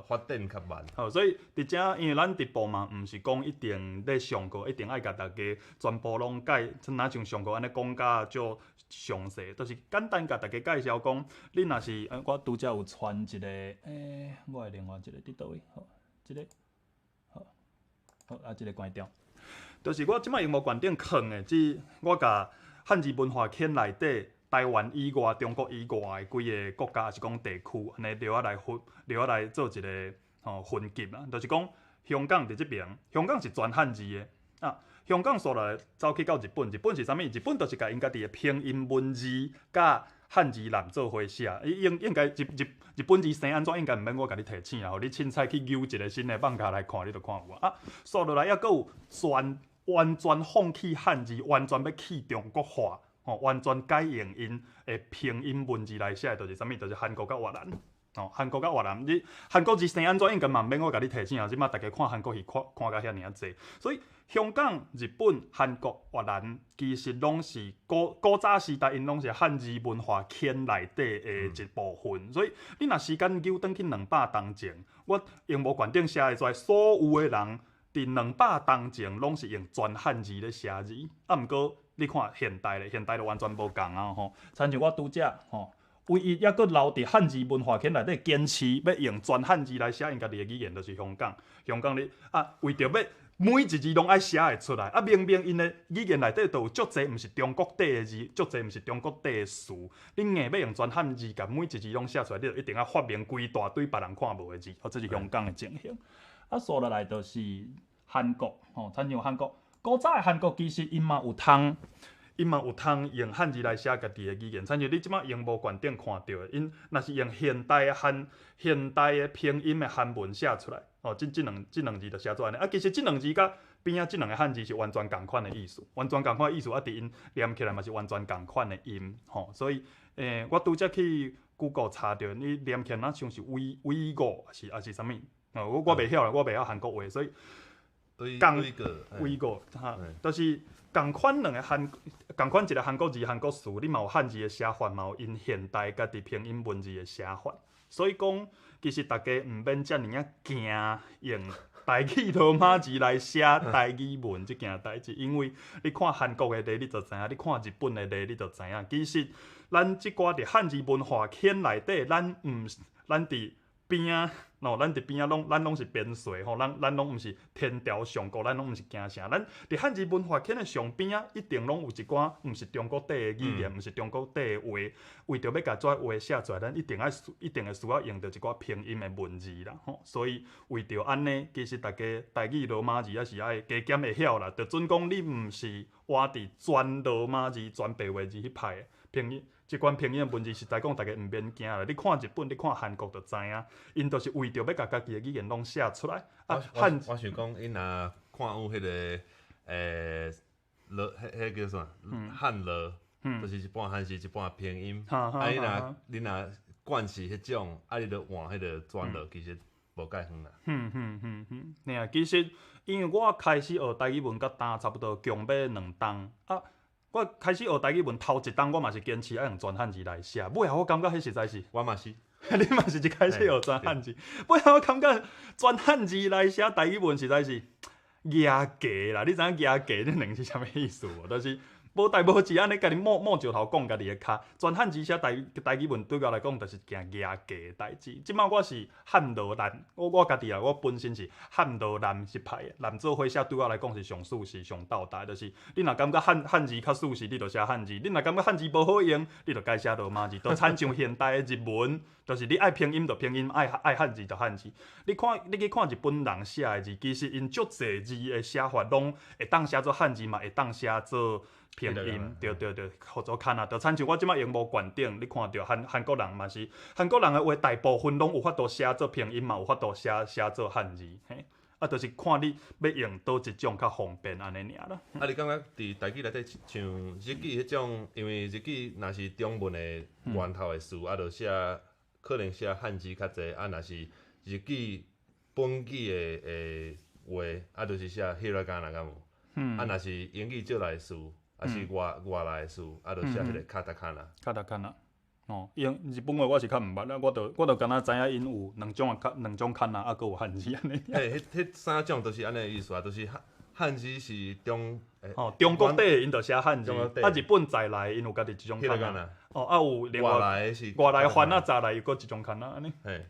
发展较慢。所以伫遮，因为咱直播嘛，毋是讲一定咧上课，一定爱甲大家全部拢哪像上课安尼讲甲足详细，就是简单甲大家介绍讲，你若是我拄则有传一个，我的另外一个伫倒位，好，即个，好，即个关掉。就是我即摆荧幕馆顶放的，我甲汉字文化圈内底。台湾以外、中国以外的几个国家，还是讲地区，安尼留来做一个分级啦。就是讲香港伫即边，香港是全汉字的啊。香港所来走去到日本，日本是啥物？日本就是甲因家己的拼音文字甲汉字南做伙写。应该日本字生安怎应该毋免我甲你提醒啦，互你凊彩去揪一个新的放假来看，你就看有啊。所落来还佫有完全放弃汉字，完全要去中国化。完全改用因的拼音文字来写，就是啥物？就是韩国甲越南。韩国甲越南，你韩国字生安怎应该嘛免我甲你提醒啊！即马大家看韩国戏看甲遐尔济，所以香港、日本、韩国、越南其实拢是古早时代因拢是汉字文化圈内底的一部分。所以你若时间扭转去200年前，我荧幕馆顶写的跩所有的人伫200年前拢是用全汉字咧写字，毋过。你看现代就完全无共啊吼！亲像我拄则吼，唯一还佫留伫汉字文化圈内底坚持要用全汉字来写因家己的语言，就是香港。香港咧为着要每一字拢爱写会出来，明明因的语言内底都有足侪毋是中国底的字，足侪毋是中国底的词。你硬要用全汉字，甲每一字拢写出来，你就一定要发明规大堆别人看无的字。这是香港的情形。所落来就是韩国吼，亲像韩国。古早的韩国其实因嘛有通用汉字来写家己的语言，亲像你即马荧幕馆顶看到的，因若是用现代的拼音的韩文写出来，即两字就写做安尼。其实即两字甲边即两个汉字是完全共款的意思，伫因念起来嘛是完全共款的音，所以我拄则去 Google 查着，你念起来哪像是威語，还是啥物？我袂晓啦，我袂晓韩国话，所以。威个哈，就是共款两个共款一个韩国字、韩国词，你嘛有汉字的写法，嘛有因现代家己拼音文字的写法。所以讲，其实大家毋免遮尔啊惊用台语罗马字来写台语文即件代志，因为你看韩国的例，你就知影；你看日本的例，你就知影。其实咱即寡伫汉字文化圈内底，咱伫边咱伫边咱拢是边陲吼，咱拢毋是天朝上国，咱拢毋是惊啥。咱伫汉字文化圈的上边一定拢有一寡毋是中国底的语言，毋是中国底的话，为着要甲遮话写出来，咱一定会需要用到一寡拼音的文字啦吼。所以为着安尼，其实大家台语罗马字也是爱加减会晓啦。就准讲你毋是活伫全罗马字、全白话字迄派的拼音。即款拼音文字实在讲，大家毋免惊啦。你看日本，你看韩国就知影，因就是为着要甲家己的语言拢写出来。我想讲，因若看有迄个迄叫啥汉乐，就是一半汉字一半拼音。你若惯是迄种，你着换迄个转落，其实无介远啦。其实因为我开始学台语文甲差不多共要2档我开始学台语文头一档，我嘛是坚持爱用全汉字来写。尾后我感觉迄实在是，我嘛是，你嘛是一开始学全汉字。尾后我感觉全汉字来写台语文实在是假假啦。你知影假假这两是啥物意思无？就是无代无志安尼，家己摸石头讲家己的骹。全汉字写台语文对我来讲，就是件牙价的代志。即摆我是汉罗兰，我家己啊，我本身是汉罗兰一派的。蓝做伙写对我来讲是上舒适、上斗大，就是你若感觉汉字较舒适，你就写汉字；你若感觉汉字无好用，你就改写罗马字。就亲像现代的日文，就是你爱拼音就拼音，爱汉字就汉字。你去看日本人写的字，其实因足侪字的写法拢会当写做汉字嘛，会当写做拼音。对，合作看啊，就亲像我即摆荧幕悬顶，你看到韩国人嘛是，韩国人的话大部分拢有法度写做拼音嘛，有法度写做汉字，嘿。啊，就是看你要用倒一种较方便安尼尔啦。啊，你感觉伫台语内底像日语迄种，因为日语若是中文的源头的词，啊，就写可能写汉字较济，啊，若是日语本语的话，啊，就是写 hiragana 敢有。啊，若是英语借来的词，啊是外来的词，啊，就写迄个卡达卡纳。卡达卡纳。哦，日本话我是较毋捌啦，我就敢若知影因有两种卡纳，啊，佮有汉字安尼。嘿，迄三种都是安尼的意思啊，都是汉字是中国底因就写汉字，啊，日本再来因有家己一种卡纳。哦，啊有另外外来翻啊再来又佮一种卡纳安尼。嘿，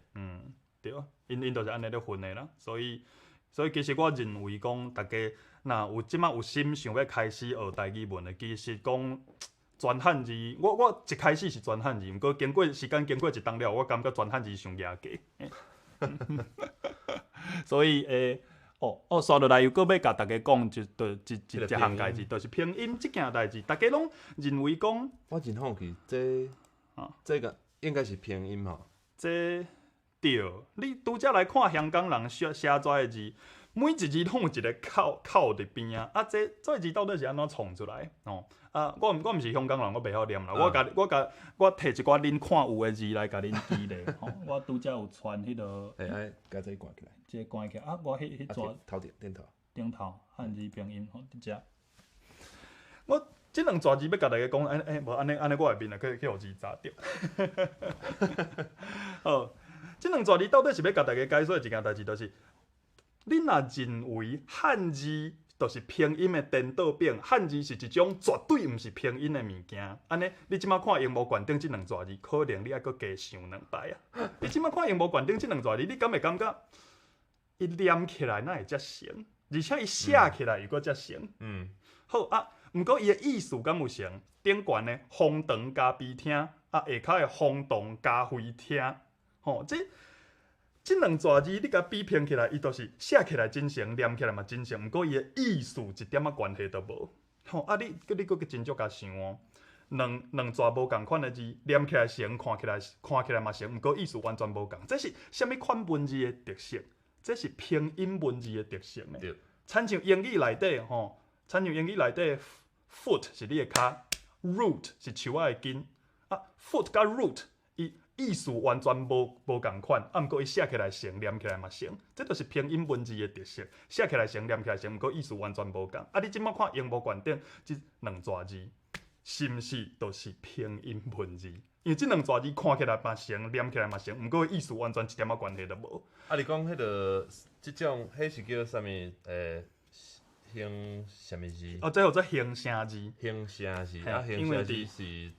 对，因就是安尼咧分的啦，所以其实我认为讲，大家若有即摆有心想要开始学台语文的，其实讲。全汉字，我一开始是全汉字，毋过经过时间经过一冬了，我感觉全汉字上雅价。所以刷落来又搁要甲大家讲，一项代志，就是拼音即件代志，大家拢认为讲，我真好奇，这个应该是拼音吼。这对，你拄则来看香港人写出的字，每一字拢有一个口伫边啊，这字到底是安怎创出来？啊，我毋是香港人，我袂晓念啦。我摕一寡恁看有的字来甲恁记咧。我拄则有传迄个。甲这关起来。这关起来啊！我迄撮。头顶头。顶头汉字拼音伫遮。我即两撮字要甲大家讲，无安尼我会面去互字查着。好，即两撮字到底是要甲大家解说一件代志，就是恁若认为汉字。就是拼音的颠倒版，汉字是一种绝对毋是拼音的物件。安尼，你即摆看荧幕悬顶即两撮字，可能你还阁加想两摆啊！你即摆看荧幕悬顶即两撮字，你敢会感觉伊念起来哪会遮成？而且伊写起来又阁遮成。好啊，毋过伊的意思敢有成？顶悬的风长加悲听，啊下骹的风动加飞听，即两撮字你甲比拼起来，伊就是写起来真成，念起来嘛真成，毋过伊的意思一点仔关系都无。啊你阁真足甲想哦，两撮无共款的字，念起来成，看起来嘛成，毋过意思完全无共。这是虾米款文字的特色？这是拼音文字的特色呢。亲像英语内底foot 是你的骹 ，root 是树仔的根啊 ，foot 甲 root 意思完全无共款，啊，毋过伊写起来成，念起来嘛成，这就是拼音文字的特色。写起来成，念起来成，毋过意思完全无共。啊，你即摆看荧幕悬顶即两撮字，是毋是都是拼音文字？因为即两撮字看起来嘛成，念起来嘛成，毋过意思完全一点仔关系都无。啊，你讲迄个即种，迄是叫啥物？形啥物字？这叫做形声字。形声字，啊，形声字是。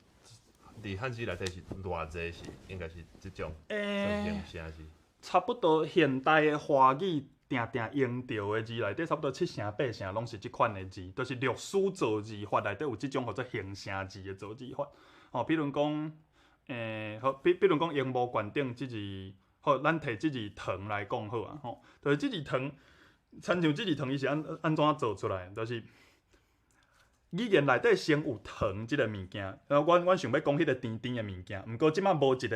伫汉字内底是偌济是应该是即种形声字，差不多现代的华语定用到的字内底，差不多7成8成拢是即款的字，就是历史造字法内底有即种叫做形声字的造字法。比如讲，比如讲荧幕悬顶即字，好，咱摕即字糖来讲好啊，就是即字糖，亲像即字糖伊是安怎做出来，就是。语言内底先有糖即个物件，阮想要讲迄个甜甜的物件，毋过即摆无一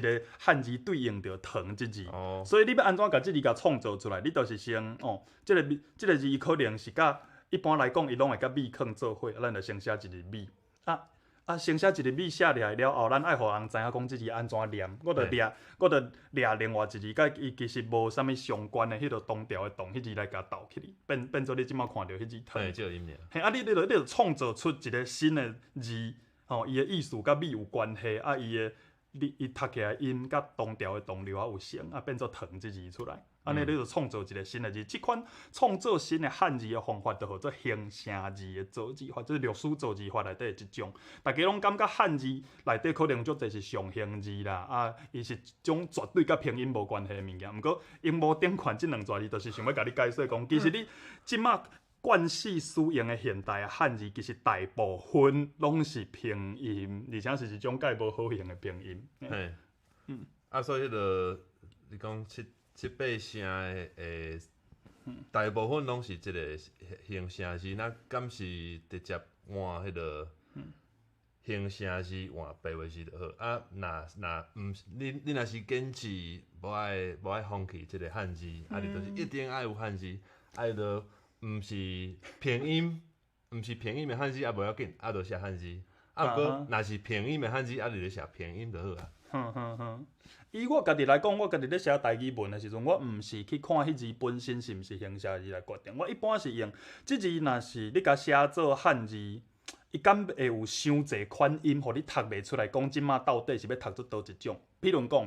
个汉字对应着糖即字，所以你要安怎甲即字创造出来？你就是先即个字可能是甲一般来讲伊拢会甲米糠做伙，咱就先写一个米先写一个米写落来了后，咱爱互人知影讲即字安怎念，我着掠另外一字，甲伊其实无啥物相关的迄个同调的同，迄字来甲斗起哩，变做你即摆看到迄字糖。嘿，即个音了。嘿，你着创造出一个新的字，伊的意思甲米有关系，伊读起来音甲同调的同流有成，变做糖即字出来。安尼你就创造一个新的字。即款创造新的汉字的方法，就叫做形声字的造字法，就是历史造字法内底即种。大家拢感觉汉字内底可能足侪是象形字啦，啊，伊是种绝对甲拼音无关系的物件。毋过荧幕顶看即两字，就是想要甲你解释讲，其实你即马惯势使用的现代汉字，其实大部分拢是拼音，而且是一种介无好用的拼音。嘿，所以迄个你讲七八声的大部分拢是即个形声字，那敢是直接换迄个形声字换白话字就好。若毋你若是坚持无爱放弃即个汉字，你就是一定爱有汉字，就毋是拼音，毋是拼音的汉字无要紧，就写汉字。毋过若是拼音的汉字，你就写拼音就好啊。以我家己来讲，我家己咧写台语文的时阵，我毋是去看迄字本身是毋是形声字来决定。我一般是用即字，若是你甲写做汉字，伊敢会有伤侪款音，互你读袂出来。讲即马到底是要读出倒一种？譬如讲，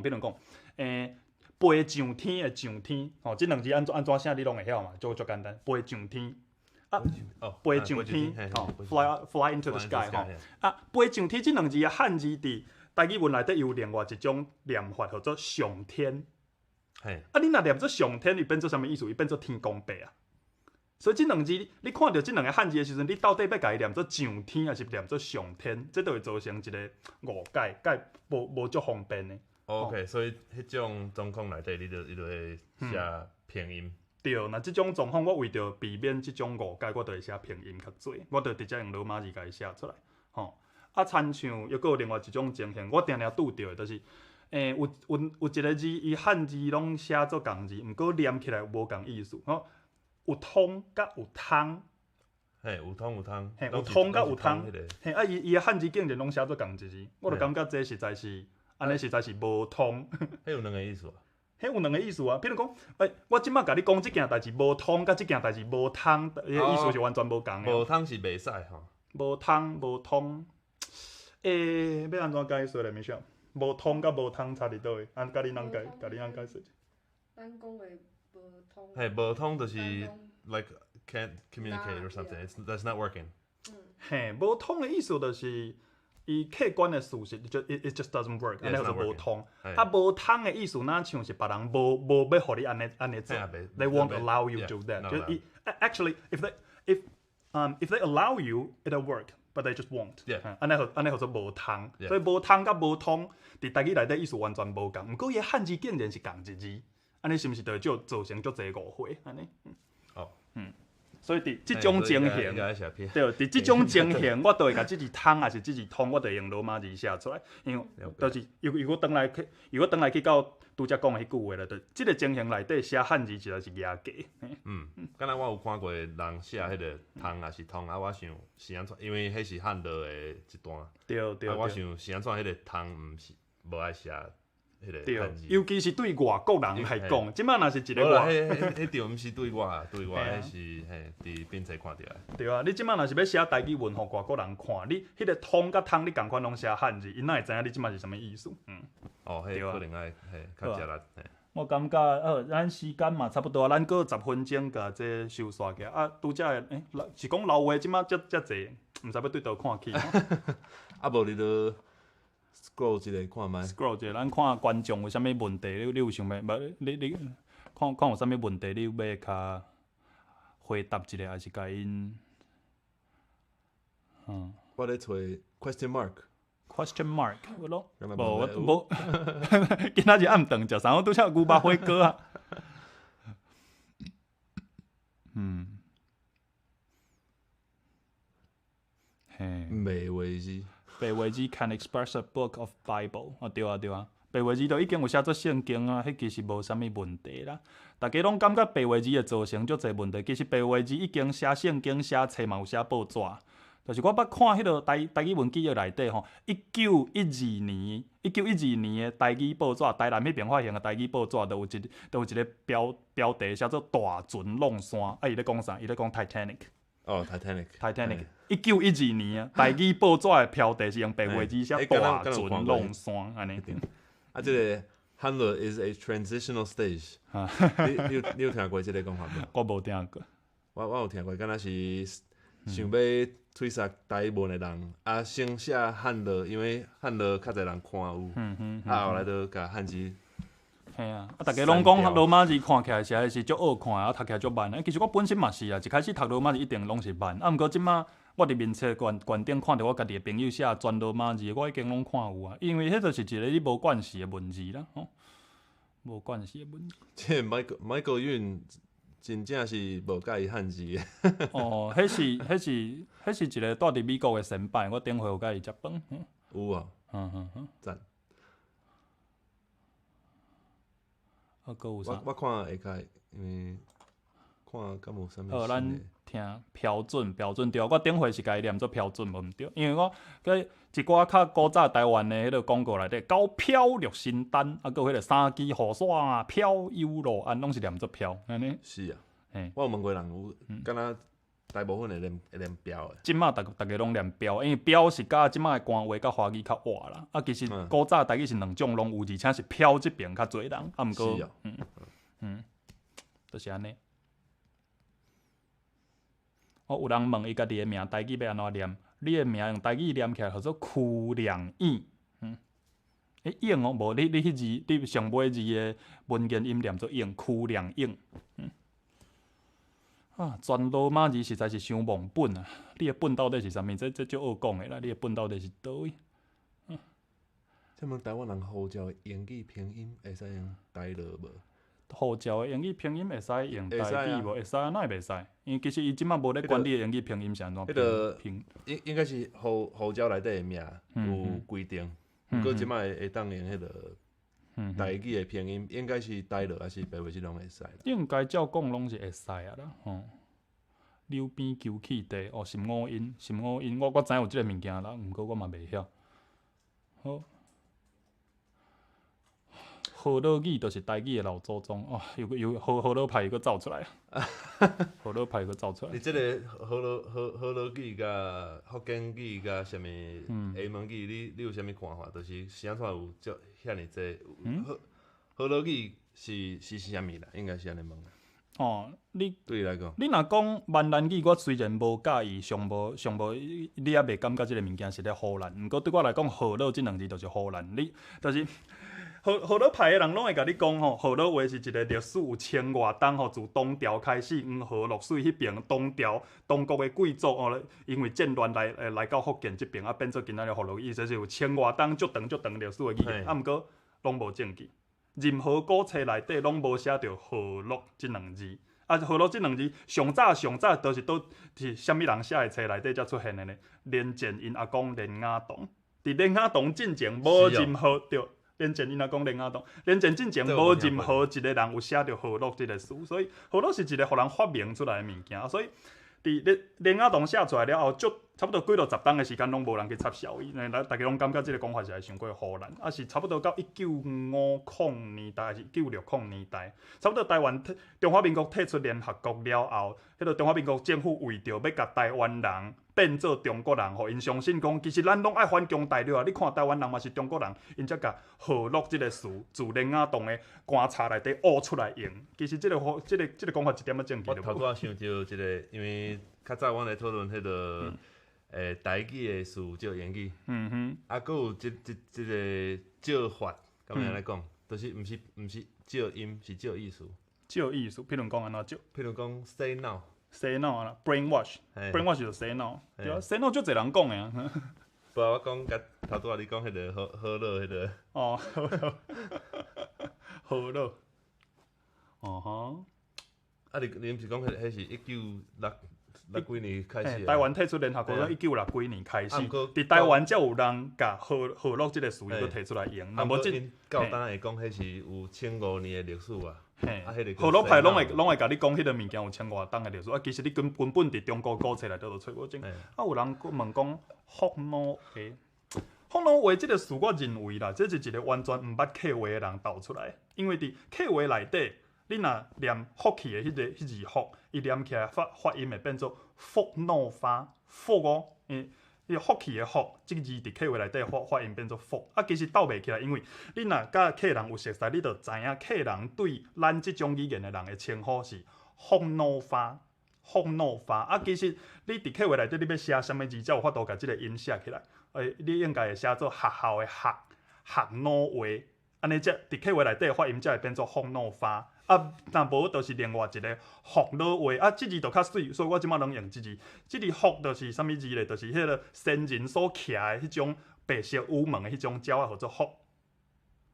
飞上天的上天，即两字安怎写你拢会晓嘛？足简单，飞上天。飞上天，fly into the sky 飞上天即两字的汉字伫台语文内底有另外一种念法，叫做上天。你若念做上天，伊变做啥物意思？伊变做天公伯啊。所以即两字，你看到即两个汉字的时阵，你到底要甲伊念做上天，还是念做上天？这都会造成一个误解，无足方便的。OK， 所以迄种状况内底，你就会写拼音。对，那即种状况，我为着避免即种误解，我就会写拼音较侪，我就直接用罗马字甲伊写出来。亲像又有另外一种情形，我定定拄着的，就是有一个字，伊汉字拢写做共字，毋过念起来无共意思。有通甲有汤，有通有汤，有通甲有汤，伊的汉字竟然拢写做共一字，我就感觉这实在是安尼，实在是无通。迄有两个意思啊。迄有两个意思啊，比如讲，我即摆甲你讲即件代志无通，甲即件代志无通，意思是完全无共的。无通是袂使吼。无通无通，要安怎解释咧？咪想无通甲无通差伫倒位？甲你啷解释？咱讲的无通。无通就是 like can't communicate or something. That's not working. 无通的意思就是。伊客观的事实，it just doesn't work， 安尼就无通。无通的意思，哪像是别人无要互你安尼做 ，they won't allow you to do that。就actually if they allow you, it'll work, but they just won't。安尼叫做无通。所以无通甲无通，伫台语内底意思完全无共。毋过伊汉字竟然是共一字，安尼是毋是就造成足侪误会？安尼。所以伫即种情形，对，伫即种情形，我就会甲即字通还是即字通，我就会用罗马字写出来。因为就是如果转来去到拄则讲的迄句话了，就即个情形内底写汉字实在是野价。敢若我有看过人写迄个通还是通，我想是安怎，因为迄是汉字的一段。对。我想是安怎，迄个通毋是无爱写。对，尤其是对外国人来讲，即摆若是一个外，迄就毋是对我，迄是伫边册看到的。对啊，你即摆若是要写台语文，互外国人看，你迄个通甲通，你共款拢写汉字，因哪会知影你即摆是啥物意思？迄可能爱较食力。我感觉咱时间嘛差不多，咱过10分钟，甲这收煞起来。拄则是讲老话，即摆遮济，毋知要对倒看去。无你就。scroll 一个看卖 ，scroll 一个，咱看观众有啥物问题，你有想要，你看有啥物问题，你要较回答一下，还是甲因？我咧找 question mark，有咯？无，今仔日暗顿食啥？我拄则牛肉火锅啊。白话字。白话字 can express a book of Bible。对啊，白话字就已经有写做圣经啊，迄其实无啥物问题啦。大家拢感觉白话字会造成足侪问题，其实白话字已经写圣经、写册嘛有写报纸。就是我捌看迄个台语文记录内底吼，1912年的台语报纸，台南迄边发行的台语报纸，都有一个标题写做《大船弄山》，伊咧讲啥？伊咧讲 Titanic。Titanic。1912年台语报纸的标题是用白话字写《大船弄山》安尼。即个 Handler is a transitional stage 你有听过这个讲法无？我无听过。我有听过，敢若是想要推杀台文的人，先写汉乐，因为汉乐较侪人看有，后来就甲汉字。嘿啊，大家拢讲罗马字看起来实在是足好看啊，读起来足慢啊。其实我本身嘛是啊，一开始读罗马字一定拢是慢，毋过即马我伫面册悬顶看到我家己的朋友写全罗马字，我已经拢看有啊。因为迄就是一个你无惯势的文字啦，无惯势的文字。这Michael Yun 真正是无介意汉字的。迄是一个住伫美国的先輩，我顶回有甲伊食饭。有啊，赞。搁有啥？我看会开，因为看敢无啥物。好，咱听标准对，我顶回是甲伊念做标准无毋对，因为我佮一寡较古早台湾的迄个广告内底，高飘绿心丹，搁有迄个三支雨伞飘悠罗安，拢是念做飘，安尼。是啊，我有问过人有，敢若大部分会念标的。即马大家拢念标，因为标是甲即马的官话甲华语较活啦。其实古早台语是两种拢有，而且是标即边较侪人，毋过就是安尼。有人问伊家己的名台语要安怎念？你的名用台语念起来叫做区良燕。燕无你迄字，你上尾字的文言音念做燕，区良燕。全罗马字实在是伤忘本啊！你的本到底是啥物？这足好讲的啦！你的本到底是倒位？请问台湾人呼叫的英语拼音会使用台语无？呼叫的英语拼音会使用台语无？会使啊，哪会袂使？因为其实伊即马无咧管理的英语拼音是安怎拼？应该是呼叫内底的名有规定，不过即马会当用迄个。台语的拼音应该是台落还是白话字拢会使啦。应该照讲拢是会使啊啦，柳边求起地心五音，我知有即个物件啦，毋过我嘛袂晓。好，河洛语就是台语的老祖宗又河洛派又走出来啊！河洛派又走出来。你即个河洛语甲福建语甲啥物厦门语，你有啥物看法？就是是安怎有遐尼济？河洛语是啥物啦？应该是安尼问啦。你对你来讲，你若讲闽南语，我虽然无介意，上无，你也袂感觉即个物件是咧唬咱。毋过对我来讲，河洛即两字就是唬咱。你就是河洛派的人拢会甲你讲河洛话是一个历史有千外冬自唐朝开始，黄河落水迄边东国的贵族因为战乱来到福建即边变做今仔日河洛语，就是有千外冬足长历史的语。毋过拢无证据。任何古册内底拢无写着河洛即两字，河洛即两字上早都是是啥物人写的册内底才出现的呢？连战因阿公连雅堂，伫连雅堂进前无任何对，连战因阿公连雅堂，连战进前无任何一个人有写着河洛即个词，所以河洛是一个互人发明出来的物件，所以伫连雅堂写出来了后，差不多几落10冬的时间拢无人去插销伊，大家拢感觉即个讲法是伤过唬咱，是差不多到1950年代还是1960年代，差不多台湾中华民国退出联合国了后，迄个中华民国政府为着要甲台湾人变做中国人，互因相信讲，其实咱拢爱反攻大陆啊！你看台湾人嘛是中国人，因才甲河洛即个词自连雅堂的观察内底挖出来用。其实即个讲法一点仔证据都无。我头拄仔想到一个，因为较早阮咧讨论迄个。台语的词叫英语，搁有即个叫法，咁样来讲，就是毋是叫音，是叫意思。叫意思，譬如讲安怎叫？譬如讲 say no 啊 ，brainwash 就 say no， 对啊 ，say no 足侪人讲的啊。不，我讲甲头拄仔你讲迄个好乐迄个。好乐。你毋是讲迄是1960几年开始？台湾退出联合国，1960几年开始，伫台湾才有人甲河洛即个词语摕出来用。无因到当会讲，迄是有1500年的历史啊。河洛派拢会甲你讲，迄个物件有1500冬的历史。其實你根本伫中國古冊內底都找無證。有人問講福佬話即個詞，我認為啦，這是一個完全毋捌客話的人鬥出來。因為伫客話內底，你若念福氣的迄字福，伊念起來發音會變做福佬花福伊福气的福，即个字伫客话内底发音变做福，啊，其实斗袂起来，因为你若甲客人有熟识，你就知影客人对咱即种语言的人的称呼是福怒发，福怒发。啊，其实你伫客话内底，你要写啥物字，才有法度甲即个音写起来。你应该会写做学校的学，学怒话，安尼则伫客话内底的发音才会变做福怒发。啊，若无就是另外一个福老话，啊，即字就较水，所以我即马拢用即字。即字福就是啥物字咧？就是迄个先人所徛的迄种白色乌门的迄种鸟啊，叫做福。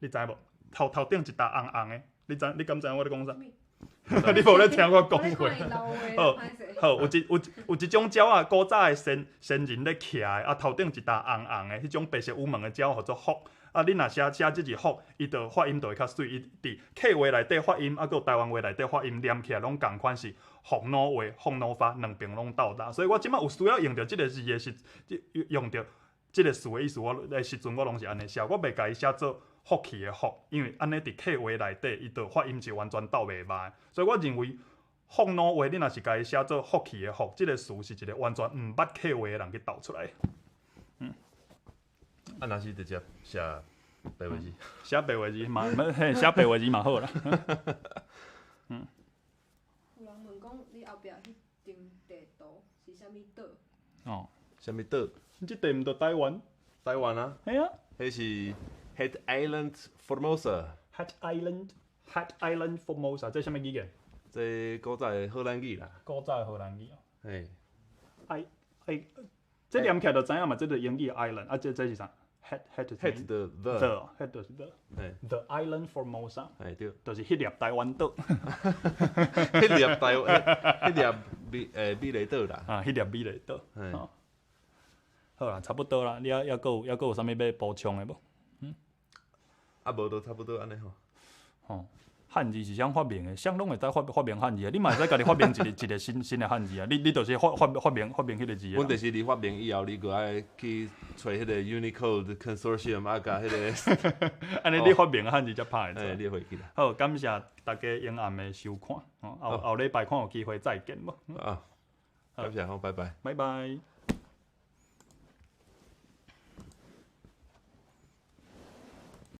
你知无？头顶一搭红红的，你敢知我咧讲啥？你无咧听我讲话？好，有一种鸟啊，古早的先人咧徛的，啊，头顶一搭红红的迄种白色乌门的鸟叫做福。啊，你若写即字福，伊就发音就会较水。伊伫客话内底发音，啊，佮台湾话内底发音连起来拢共款是福怒话、福怒发，两边拢斗搭。所以我即摆有需要用到即个字的时，用到即个词的意思，我的时阵我拢是安尼写，我袂甲伊写做福气的福，因为安尼伫客话内底，伊就发音是完全斗袂歹。所以我认为福怒话，你若是甲伊写做福气的福，即个词是一个完全毋捌客话的人去斗出来。啊，若是直接写白话字，写白话字嘛，写白话字嘛好啦。有人问讲，你后壁迄张地图是啥物岛？哦，啥物岛？即地毋着台湾？台湾啊？嘿啊，迄是 Head Island Formosa。Head Island Formosa， 这啥物语言？这古早的荷兰语啦。古早的荷兰语哦。嘿。这念起来就知影嘛，这个英语 island， 啊，这是啥 ？head 就是 head 的 head 就是 the island Formosa， 哎对，就是迄粒台湾岛。迄粒台湾，迄粒美丽岛啦。啊，迄粒美丽岛。好啦，差不多啦，你还佫有啥物要补充的无？啊，无都差不多安尼吼。吼。汉字是啥发明的？谁拢会使发明汉字啊？你嘛会使家己发明一个新的汉字啊！你就是发明迄个字啊。阮就是你发明以后，你搁爱去找迄个 Unicode Consortium 啊，甲迄个。安尼你发明的汉字才拍会出。你会记啦。好，感谢大家永暗的收看，后礼拜看有机会再见无？啊，感谢，好，拜拜。拜拜。